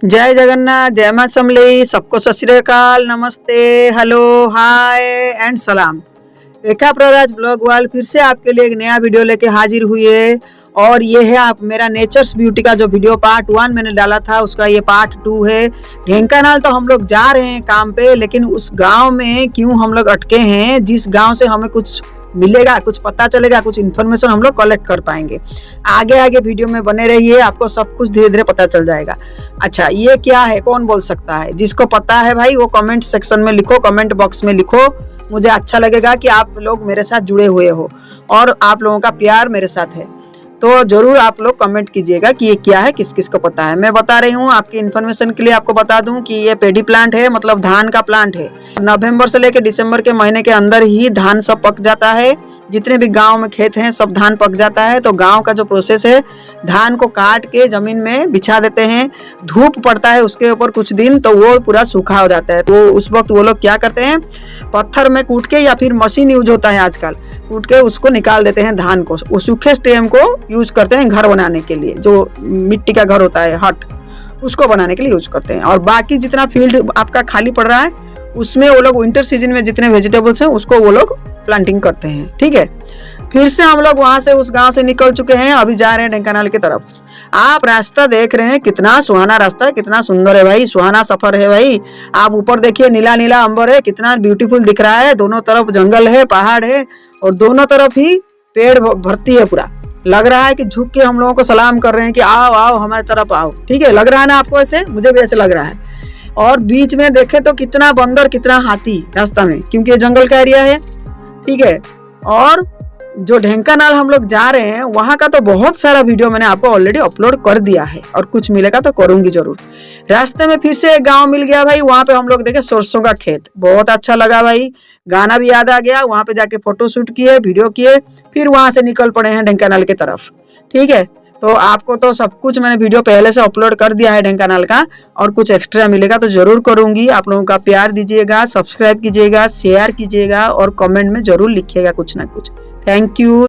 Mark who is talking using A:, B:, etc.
A: जय जगन्नाथ, जय मां समलेई। सबको सत श्री अकाल, नमस्ते, हेलो, हाय एंड सलाम। रेखा प्रराज ब्लॉग वर्ल्ड फिर से आपके लिए एक नया वीडियो लेके हाजिर हुई है। और ये है आप मेरा नेचर्स ब्यूटी का जो वीडियो पार्ट 1 मैंने डाला था, उसका ये पार्ट 2 है। ढेंकानाल तो हम लोग जा रहे हैं काम पे, लेकिन उस गांव में क्यों हम लोग अटके हैं, जिस गांव से हमें कुछ मिलेगा, कुछ पता चलेगा, कुछ इन्फॉर्मेशन हम लोग कलेक्ट कर पाएंगे। आगे आगे वीडियो में बने रहिए, आपको सब कुछ धीरे धीरे पता चल जाएगा। अच्छा, ये क्या है, कौन बोल सकता है? जिसको पता है भाई वो कमेंट सेक्शन में लिखो, कमेंट बॉक्स में लिखो। मुझे अच्छा लगेगा कि आप लोग मेरे साथ जुड़े हुए हो और आप लोगों का प्यार मेरे साथ है। तो जरूर आप लोग कमेंट कीजिएगा कि ये क्या है, किस किस को पता है। मैं बता रही हूँ आपकी इन्फॉर्मेशन के लिए। आपको बता दूं कि ये पेडी प्लांट है, मतलब धान का प्लांट है। नवंबर से लेकर दिसंबर के महीने के अंदर ही धान सब पक जाता है। जितने भी गांव में खेत हैं सब धान पक जाता है। तो गांव का जो प्रोसेस है, धान को काट के जमीन में बिछा देते हैं, धूप पड़ता है उसके ऊपर कुछ दिन, तो वो पूरा सूखा हो जाता है। तो उस वक्त वो लोग क्या करते हैं, पत्थर में कूट के, या फिर मशीन यूज होता है आजकल, कूट के उसको निकाल देते हैं धान को। वो सूखे स्टेम को यूज करते हैं घर बनाने के लिए, जो मिट्टी का घर होता है हट, उसको बनाने के लिए यूज करते हैं। और बाकी जितना फील्ड आपका खाली पड़ रहा है, उसमें वो लोग विंटर सीजन में जितने वेजिटेबल्स हैं उसको वो लोग प्लांटिंग करते हैं। ठीक है, फिर से हम लोग वहां से उस गांव से निकल चुके हैं, अभी जा रहे हैं ढेंकानाल की तरफ। आप रास्ता देख रहे हैं, कितना सुहाना रास्ता है, कितना सुंदर है भाई, सुहाना सफर है भाई। आप ऊपर देखिए, नीला नीला अंबर है, कितना ब्यूटीफुल दिख रहा है। दोनों तरफ जंगल है, पहाड़ है, और दोनों तरफ ही पेड़ भरती है पूरा। लग रहा है कि झुक के हम लोगों को सलाम कर रहे हैं कि आओ आओ हमारी तरफ आओ। ठीक है, लग रहा है ना आपको ऐसे? मुझे भी ऐसे लग रहा है। और बीच में देखे तो कितना बंदर, कितना हाथी रास्ता में, क्योंकि ये जंगल का एरिया है। ठीक है, और जो ढेंकानाल हम लोग जा रहे हैं वहां का तो बहुत सारा वीडियो मैंने आपको ऑलरेडी अपलोड कर दिया है, और कुछ मिलेगा तो करूंगी जरूर। रास्ते में फिर से एक गांव मिल गया भाई, वहां पे हम लोग देखे सरसों का खेत, बहुत अच्छा लगा भाई। गाना भी याद आ गया, वहां पे जाके फोटो शूट किए, वीडियो किए, फिर वहां से निकल पड़े हैं ढेंकानाल की तरफ। ठीक है, तो आपको तो सब कुछ मैंने वीडियो पहले से अपलोड कर दिया है ढेंकानाल का, और कुछ एक्स्ट्रा मिलेगा तो जरूर करूंगी। आप लोगों का प्यार दीजिएगा, सब्सक्राइब कीजिएगा, शेयर कीजिएगा, और कमेंट में जरूर लिखिएगा कुछ ना कुछ। Thank you.